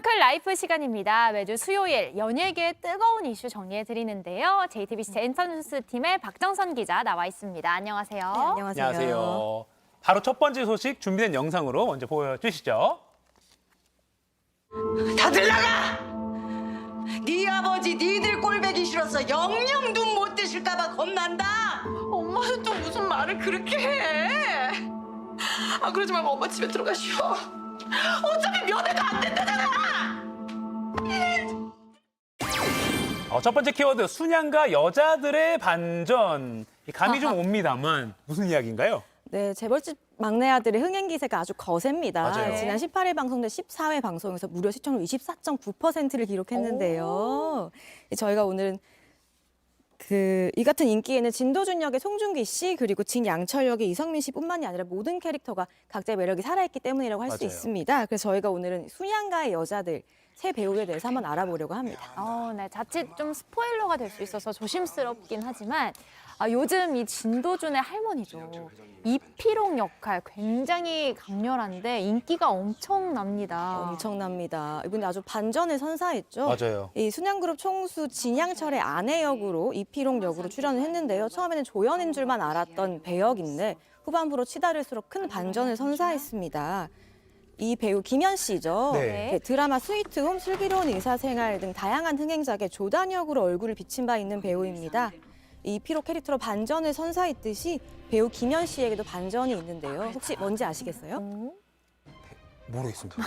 미라클 라이프 시간입니다. 매주 수요일 연예계의 뜨거운 이슈 정리해드리는데요. JTBC 엔터뉴스 팀의 박정선 기자 나와 있습니다. 안녕하세요. 네, 안녕하세요. 안녕하세요. 바로 첫 번째 소식 준비된 영상으로 먼저 보여주시죠. 다들 나가! 네 아버지 니들 꼴배기 싫어서 영영 눈 못 뜨실까봐 겁난다. 엄마는 또 무슨 말을 그렇게 해? 아 그러지 말고 엄마 집에 들어가시오. 어차피 면회도 안 된다잖아. 첫 번째 키워드 순양가 여자들의 반전. 감이 좀 옵니다만 무슨 이야기인가요? 네, 재벌집 막내 아들의 흥행 기세가 아주 거셉니다. 맞아요. 지난 18일 방송된 14회 방송에서 무려 시청률 24.9%를 기록했는데요. 저희가 오늘은 이 같은 인기에는 진도준 역의 송중기 씨 그리고 진양철 역의 이성민 씨뿐만이 아니라 모든 캐릭터가 각자의 매력이 살아있기 때문이라고 할 수 맞아요. 있습니다. 그래서 저희가 오늘은 순양가의 여자들 세 배우에 대해서 한번 알아보려고 합니다. 네, 자칫 좀 스포일러가 될 수 있어서 조심스럽긴 하지만 요즘 이 진도준의 할머니죠. 이피록 역할 굉장히 강렬한데 인기가 엄청납니다. 엄청납니다. 이분이 아주 반전을 선사했죠. 맞아요. 이 순양그룹 총수 진양철의 아내 역으로 이피록 역으로 출연을 했는데요. 처음에는 조연인 줄만 알았던 배역인데 후반부로 치달을수록 큰 반전을 선사했습니다. 이 배우 김연 씨죠. 네. 드라마 스위트홈, 슬기로운 의사생활 등 다양한 흥행작에 조단 역으로 얼굴을 비친 바 있는 배우입니다. 이 피록 캐릭터로 반전을 선사했듯이 배우 김연 씨에게도 반전이 있는데요. 혹시 뭔지 아시겠어요? 모르겠습니다.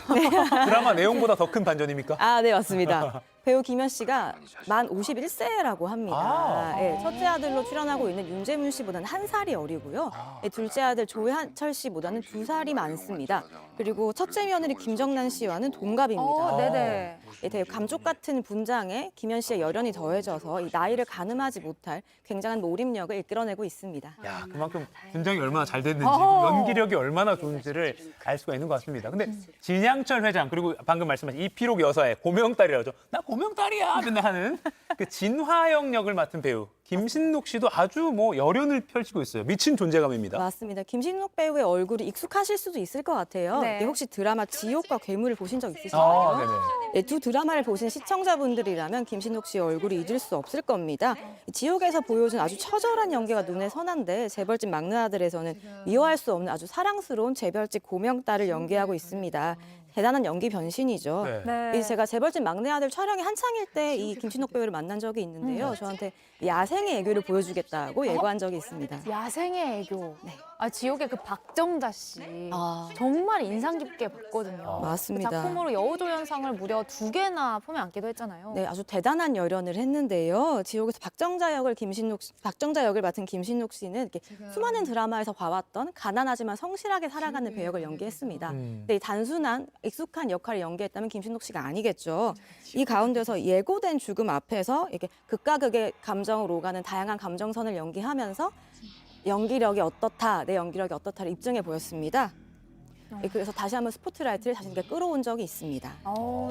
드라마 내용보다 더 큰 반전입니까? 아, 네, 맞습니다. 배우 김연 씨가 만 51세라고 합니다. 예, 첫째 아들로 출연하고 있는 윤재문 씨보다는 한 살이 어리고요. 예, 둘째 아들 조한철 씨보다는 2살이 많습니다. 그리고 첫째 며느리 김정란 씨와는 동갑입니다. 네네. 예, 되게 감쪽 같은 분장에 김연 씨의 열연이 더해져서 이 나이를 가늠하지 못할 굉장한 몰입력을 이끌어내고 있습니다. 야, 그만큼 분장이 얼마나 잘 됐는지, 연기력이 얼마나 좋은지를 알 수가 있는 것 같습니다. 근데 진양철 회장 그리고 방금 말씀하신 이피록 여사의 고명딸이라죠. 나 고명딸이야 맨날 하는 그 진화영 역을 맡은 배우 김신록 씨도 아주 열연을 펼치고 있어요. 미친 존재감입니다. 맞습니다. 김신록 배우의 얼굴이 익숙하실 수도 있을 것 같아요. 네. 예, 혹시 드라마 지옥과 괴물을 보신 적 있으신가요? 네네. 네, 두 드라마를 보신 시청자분들이라면 김신록 씨의 얼굴이 잊을 수 없을 겁니다. 지옥에서 보여준 아주 처절한 연기가 눈에 선한데 재벌집 막내 아들에서는 미워할 수 없는 아주 사랑스러운 재벌집 고명딸을 연기하고 있습니다. 대단한 연기 변신이죠. 네. 제가 재벌집 막내 아들 촬영이 한창일 때 이 김신록 배우를 만난 적이 있는데요. 저한테 야생의 애교를 보여주겠다고 예고한 적이 있습니다. 야생의 애교. 지옥의 그 박정자 씨. 정말 인상 깊게 봤거든요. 맞습니다. 그 작품으로 여우조연상을 무려 2개나 품에 안기도 했잖아요. 네, 아주 대단한 열연을 했는데요. 지옥에서 박정자 역을 맡은 김신록 씨는 이렇게 수많은 드라마에서 봐왔던 가난하지만 성실하게 살아가는 배역을 연기했습니다. 근데 이 단순한 익숙한 역할을 연기했다면 김신록 씨가 아니겠죠. 이 가운데서 예고된 죽음 앞에서 이렇게 극과 극의 감정을 오가는 다양한 감정선을 연기하면서 연기력이 어떻다, 내 연기력이 어떻다를 입증해 보였습니다. 그래서 다시 한번 스포트라이트를 자신에게 끌어온 적이 있습니다.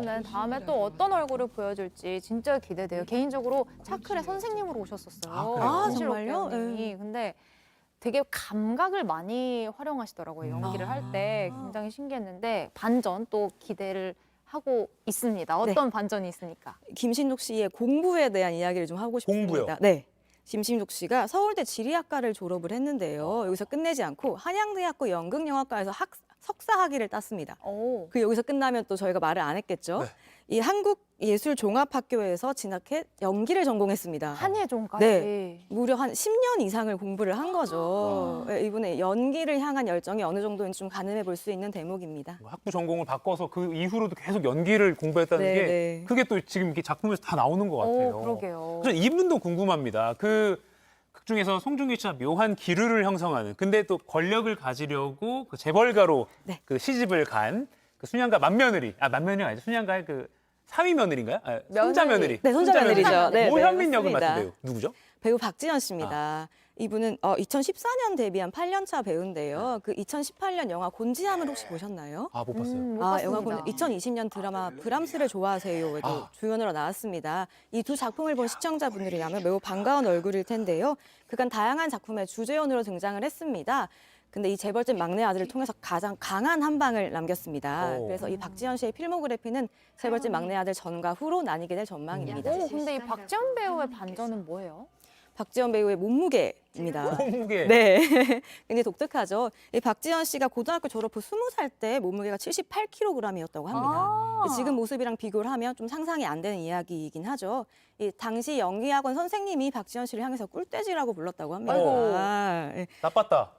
네, 다음에 또 어떤 얼굴을 보여줄지 진짜 기대돼요. 개인적으로 차클의 선생님으로 오셨었어요. 그래요? 신실록 정말요? 배우님이. 근데 되게 감각을 많이 활용하시더라고요. 연기를 할 때 굉장히 신기했는데 반전 또 기대를 하고 있습니다. 어떤 반전이 있습니까? 김신록 씨의 공부에 대한 이야기를 좀 하고 싶습니다. 공부요? 네. 김신록 씨가 서울대 지리학과를 졸업을 했는데요. 여기서 끝내지 않고 한양대학교 연극영화과에서 석사 학위를 땄습니다. 그 여기서 끝나면 또 저희가 말을 안 했겠죠. 네. 이 한국예술종합학교에서 진학해 연기를 전공했습니다. 한예종까지. 네. 무려 한 10년 이상을 공부를 한 거죠. 네, 이분의 연기를 향한 열정이 어느 정도인지 좀 가늠해 볼 수 있는 대목입니다. 학부 전공을 바꿔서 그 이후로도 계속 연기를 공부했다는 네, 게 네. 그게 또 지금 이렇게 작품에서 다 나오는 것 같아요. 그러게요. 그래서 이분도 궁금합니다. 그 극 중에서 송중기 씨가 묘한 기류를 형성하는 근데 또 권력을 가지려고 그 재벌가로 네. 그 시집을 간 그 순양가 만며느리가 아니죠. 순양가의 그 사위 며느리인가요? 손자 며느리. 네, 손자 며느리죠. 네, 오현민 네, 역을 맞습니다. 맡은 배우 누구죠? 배우 박지현 씨입니다. 이분은 2014년 데뷔한 8년차 배우인데요. 그 2018년 영화 곤지암을 혹시 보셨나요? 못 봤어요. 못 영화 봤습니다. 2020년 드라마 브람스를 좋아하세요에도 주연으로 나왔습니다. 이 두 작품을 본 시청자분들이라면 매우 반가운 얼굴일 텐데요. 그간 다양한 작품에 주제연으로 등장을 했습니다. 근데 이 재벌집 막내 아들을 통해서 가장 강한 한 방을 남겼습니다. 오. 그래서 이 박지현 씨의 필모그래피는 재벌집 막내 아들 전과 후로 나뉘게 될 전망입니다. 오, 근데 이 박지원 배우의 반전은 뭐예요? 박지현 배우의 몸무게입니다. 몸무게. 네, 굉장히 독특하죠. 이 박지현 씨가 고등학교 졸업 후 20살 때 몸무게가 78kg이었다고 합니다. 아. 지금 모습이랑 비교를 하면 좀 상상이 안 되는 이야기이긴 하죠. 이 당시 연기학원 선생님이 박지현 씨를 향해서 꿀돼지라고 불렀다고 합니다. 아이고. 예. 나빴다.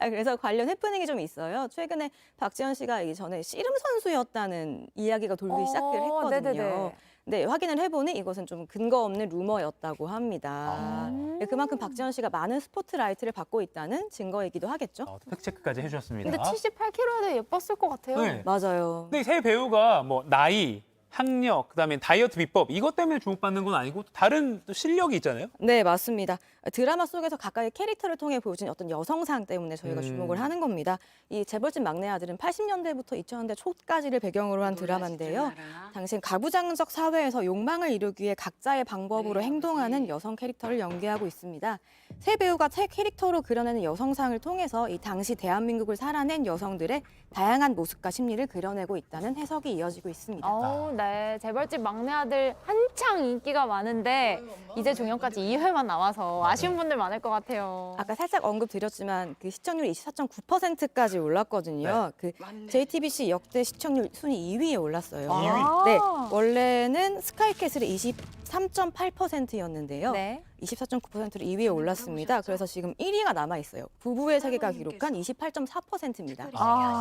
그래서 관련 해프닝이 좀 있어요. 최근에 박지현 씨가 이전에 씨름 선수였다는 이야기가 돌기 시작을 했거든요. 네네네. 네, 확인을 해보니 이것은 좀 근거 없는 루머였다고 합니다. 네, 그만큼 박지현 씨가 많은 스포트라이트를 받고 있다는 증거이기도 하겠죠. 팩트체크까지 해주셨습니다. 근데 78kg여도 예뻤을 것 같아요. 네. 맞아요. 근데 이 세 배우가 뭐 나이, 학력, 그다음에 다이어트 비법 이것 때문에 주목받는 건 아니고 다른 또 실력이 있잖아요. 네, 맞습니다. 드라마 속에서 각각의 캐릭터를 통해 보여준 어떤 여성상 때문에 저희가 주목을 하는 겁니다. 이 재벌집 막내 아들은 80년대부터 2000년대 초까지를 배경으로 한 드라마인데요. 당시 가부장적 사회에서 욕망을 이루기 위해 각자의 방법으로 행동하는 여성 캐릭터를 연기하고 있습니다. 세 배우가 새 캐릭터로 그려내는 여성상을 통해서 이 당시 대한민국을 살아낸 여성들의 다양한 모습과 심리를 그려내고 있다는 해석이 이어지고 있습니다. 네. 재벌집 막내 아들 한창 인기가 많은데 이제 종영까지 2회만 남아서 아쉬운 분들 많을 것 같아요. 아까 살짝 언급드렸지만 그 시청률이 24.9%까지 올랐거든요. 그 JTBC 역대 시청률 순위 2위에 올랐어요. 2위? 네, 원래는 스카이캐슬이 23.8%였는데요. 네. 24.9%로 2위에 올랐습니다. 그래서 지금 1위가 남아 있어요. 부부의 세계가 기록한 28.4%입니다.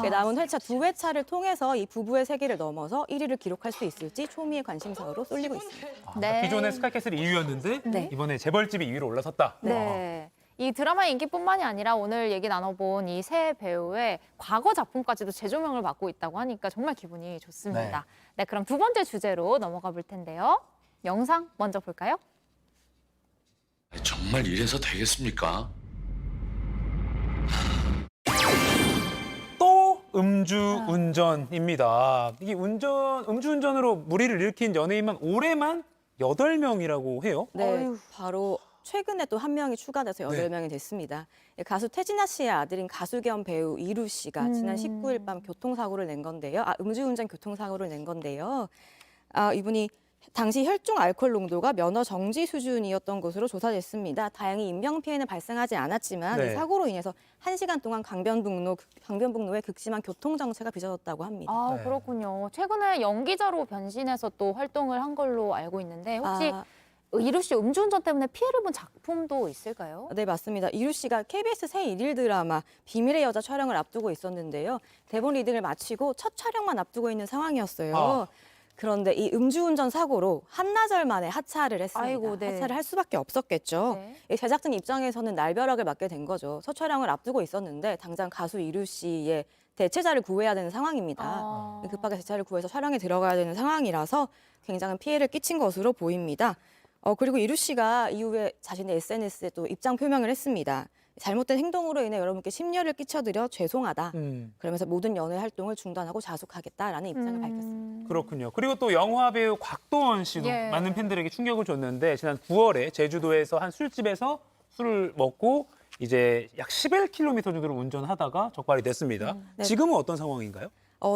남은 회차 2회차를 통해서 이 부부의 세계를 넘어서 1위를 기록할 수 있을지 초미의 관심사로 쏠리고 있습니다. 네. 기존에 스카이캐슬이 2위였는데 네. 이번에 재벌집이 2위로 올라섰다. 네. 이 드라마의 인기뿐만이 아니라 오늘 얘기 나눠본 이 세 배우의 과거 작품까지도 재조명을 받고 있다고 하니까 정말 기분이 좋습니다. 네, 그럼 두 번째 주제로 넘어가 볼 텐데요. 영상 먼저 볼까요? 정말 이래서 되겠습니까? 또 음주운전입니다. 이게 음주운전으로 무리를 일으킨 연예인만 올해만 8명이라고 해요. 네, 바로 최근에 또 한 명이 추가돼서 8명이 됐습니다. 가수 태진아 씨의 아들인 가수 겸 배우 이루 씨가 지난 19일 밤 교통사고를 낸 건데요. 음주운전 교통사고를 낸 건데요. 이분이 당시 혈중 알코올 농도가 면허 정지 수준이었던 것으로 조사됐습니다. 다행히 인명피해는 발생하지 않았지만 네. 이 사고로 인해서 1시간 동안 강변북로에 극심한 교통정체가 빚어졌다고 합니다. 네. 그렇군요. 최근에 연기자로 변신해서 또 활동을 한 걸로 알고 있는데 혹시 이루 씨 음주운전 때문에 피해를 본 작품도 있을까요? 네, 맞습니다. 이루 씨가 KBS 새 일일 드라마 비밀의 여자 촬영을 앞두고 있었는데요. 대본 리딩을 마치고 첫 촬영만 앞두고 있는 상황이었어요. 그런데 이 음주운전 사고로 한나절 만에 하차를 했습니다. 아이고, 네. 하차를 할 수밖에 없었겠죠. 네. 이 제작진 입장에서는 날벼락을 맞게 된 거죠. 첫 촬영을 앞두고 있었는데 당장 가수 이루 씨의 대체자를 구해야 되는 상황입니다. 급하게 대체자를 구해서 촬영에 들어가야 되는 상황이라서 굉장한 피해를 끼친 것으로 보입니다. 그리고 이루 씨가 이후에 자신의 SNS에 또 입장 표명을 했습니다. 잘못된 행동으로 인해 여러분께 심려를 끼쳐드려 죄송하다. 그러면서 모든 연애 활동을 중단하고 자숙하겠다라는 입장을 밝혔습니다. 그렇군요. 그리고 또 영화 배우 곽도원 씨도 예. 많은 팬들에게 충격을 줬는데 지난 9월에 제주도에서 한 술집에서 술을 먹고 이제 약 11km 정도를 운전하다가 적발이 됐습니다. 네. 지금은 어떤 상황인가요?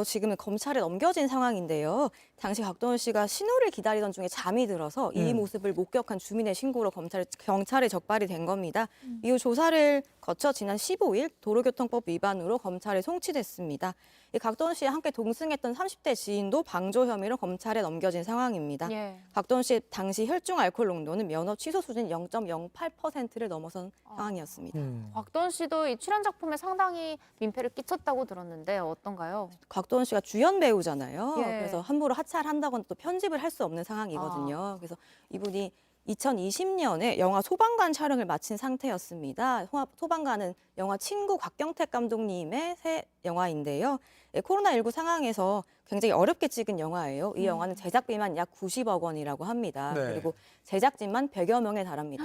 지금은 검찰에 넘겨진 상황인데요. 당시 곽도원 씨가 신호를 기다리던 중에 잠이 들어서 이 모습을 목격한 주민의 신고로 경찰에 적발이 된 겁니다. 이후 조사를 거쳐 지난 15일 도로교통법 위반으로 검찰에 송치됐습니다. 이 곽도원 씨와 함께 동승했던 30대 지인도 방조 혐의로 검찰에 넘겨진 상황입니다. 예. 곽도원 씨의 당시 혈중 알코올 농도는 면허 취소 수준 0.08%를 넘어선 상황이었습니다. 곽도원 씨도 이 출연 작품에 상당히 민폐를 끼쳤다고 들었는데 어떤가요? 곽도원 씨가 주연 배우잖아요. 예. 그래서 함부로 하차를 한다거나 또 편집을 할 수 없는 상황이거든요. 그래서 이분이 2020년에 영화 소방관 촬영을 마친 상태였습니다. 소방관은 영화 친구 곽경택 감독님의 새 영화인데요. 코로나19 상황에서 굉장히 어렵게 찍은 영화예요. 이 영화는 제작비만 약 90억 원이라고 합니다. 네. 그리고 제작진만 100여 명에 달합니다.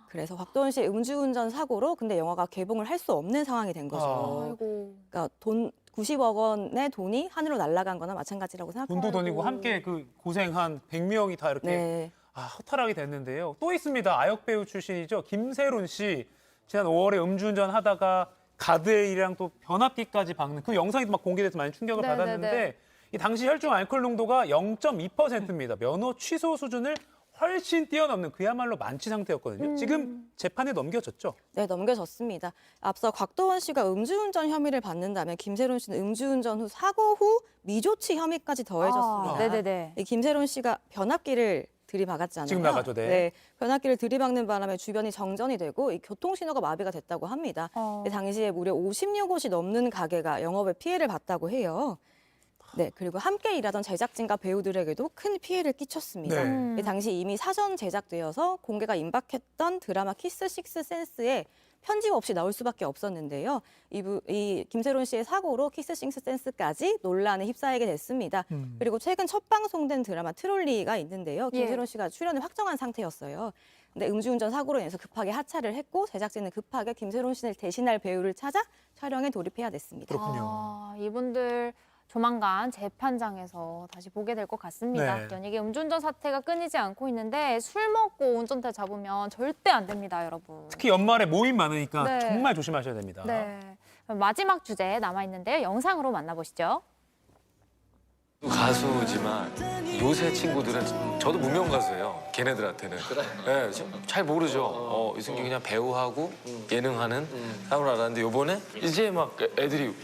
그래서 곽도원 씨의 음주운전 사고로 근데 영화가 개봉을 할 수 없는 상황이 된 거죠. 아이고. 그러니까 90억 원의 돈이 하늘로 날아간 거나 마찬가지라고 생각합니다. 돈도 돈이고 함께 그 고생한 100명이 다 이렇게 네. 허탈하게 됐는데요. 또 있습니다. 아역 배우 출신이죠. 김세론 씨. 지난 5월에 음주운전 하다가 가드레일이랑 또 변압기까지 박는 그 영상이 막 공개돼서 많이 충격을 네, 받았는데 네, 네. 이 당시 혈중 알코올 농도가 0.2%입니다. 면허 취소 수준을 훨씬 뛰어넘는 그야말로 만취 상태였거든요. 지금 재판에 넘겨졌죠. 네, 넘겨졌습니다. 앞서 곽도원 씨가 음주운전 혐의를 받는다면 김세론 씨는 음주운전 후 사고 후 미조치 혐의까지 더해졌습니다. 네네네. 이 김세론 씨가 변압기를 들이박았잖아요. 지금 나가죠, 네. 변압기를 들이박는 바람에 주변이 정전이 되고 이 교통신호가 마비가 됐다고 합니다. 당시에 무려 56곳이 넘는 가게가 영업에 피해를 봤다고 해요. 네, 그리고 함께 일하던 제작진과 배우들에게도 큰 피해를 끼쳤습니다. 네. 당시 이미 사전 제작되어서 공개가 임박했던 드라마 키스 식스 센스에 편집 없이 나올 수밖에 없었는데요. 이 김세론 씨의 사고로 키스 식스 센스까지 논란에 휩싸이게 됐습니다. 그리고 최근 첫 방송된 드라마 트롤리가 있는데요. 김세론 씨가 출연을 확정한 상태였어요. 근데 음주운전 사고로 인해서 급하게 하차를 했고 제작진은 급하게 김세론 씨를 대신할 배우를 찾아 촬영에 돌입해야 됐습니다. 그렇군요. 이분들 조만간 재판장에서 다시 보게 될 것 같습니다. 네. 연예계 음주운전 사태가 끊이지 않고 있는데 술 먹고 운전대 잡으면 절대 안 됩니다, 여러분. 특히 연말에 모임 많으니까 네. 정말 조심하셔야 됩니다. 네. 마지막 주제 남아 있는데요. 영상으로 만나보시죠. 가수지만 요새 친구들은 저도 무명 가수예요. 걔네들한테는. 네, 잘 모르죠. 이승기 그냥 배우하고 예능하는 사람을 알았는데 요번에 이제 막 애들이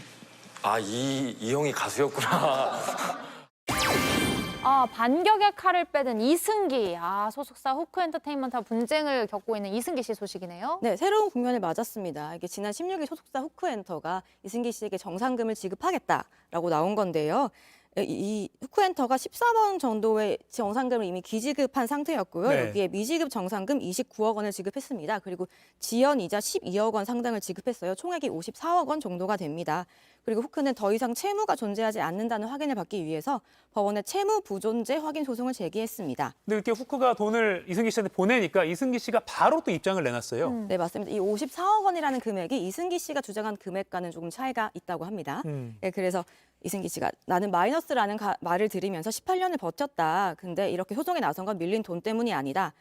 이 형이 가수였구나. 반격의 칼을 빼든 이승기. 소속사 후크엔터테인먼트와 분쟁을 겪고 있는 이승기 씨 소식이네요. 네, 새로운 국면을 맞았습니다. 이게 지난 16일 소속사 후크엔터가 이승기 씨에게 정상금을 지급하겠다라고 나온 건데요. 이 후크엔터가 14번 정도의 정상금을 이미 기지급한 상태였고요. 네. 여기에 미지급 정상금 29억 원을 지급했습니다. 그리고 지연 이자 12억 원 상당을 지급했어요. 총액이 54억 원 정도가 됩니다. 그리고 후크는 더 이상 채무가 존재하지 않는다는 확인을 받기 위해서 법원에 채무 부존재 확인 소송을 제기했습니다. 근데 이렇게 후크가 돈을 이승기 씨한테 보내니까 이승기 씨가 바로 또 입장을 내놨어요. 네, 맞습니다. 이 54억 원이라는 금액이 이승기 씨가 주장한 금액과는 조금 차이가 있다고 합니다. 네, 그래서 이승기 씨가 나는 마이너스라는 말을 들으면서 18년을 버텼다. 근데 이렇게 소송에 나선 건 밀린 돈 때문이 아니다.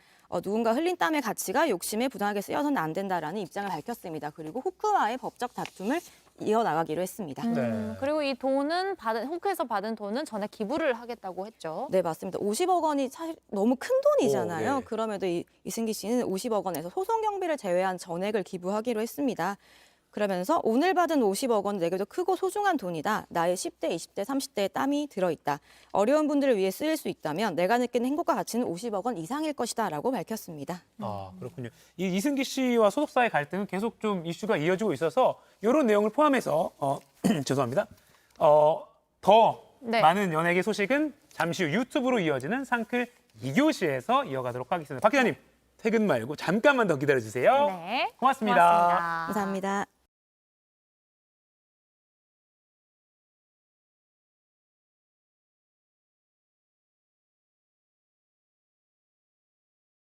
누군가 흘린 땀의 가치가 욕심에 부당하게 쓰여서는 안 된다라는 입장을 밝혔습니다. 그리고 후크와의 법적 다툼을 이어나가기로 했습니다. 네. 그리고 이 돈은 후크에서 받은 돈은 전액 기부를 하겠다고 했죠. 네, 맞습니다. 50억 원이 사실 너무 큰 돈이잖아요. 오, 네. 그럼에도 이승기 씨는 50억 원에서 소송 경비를 제외한 전액을 기부하기로 했습니다. 그러면서 오늘 받은 50억 원 내게도 크고 소중한 돈이다. 나의 10대, 20대, 30대의 땀이 들어있다. 어려운 분들을 위해 쓰일 수 있다면 내가 느끼는 행복과 가치는 50억 원 이상일 것이다 라고 밝혔습니다. 그렇군요. 이 이승기 씨와 소속사의 갈등은 계속 좀 이슈가 이어지고 있어서 이런 내용을 포함해서 죄송합니다. 더 네. 많은 연예계 소식은 잠시 후 유튜브로 이어지는 상클 2교시에서 이어가도록 하겠습니다. 박 기자님 퇴근 말고 잠깐만 더 기다려주세요. 네. 고맙습니다. 고맙습니다. 감사합니다.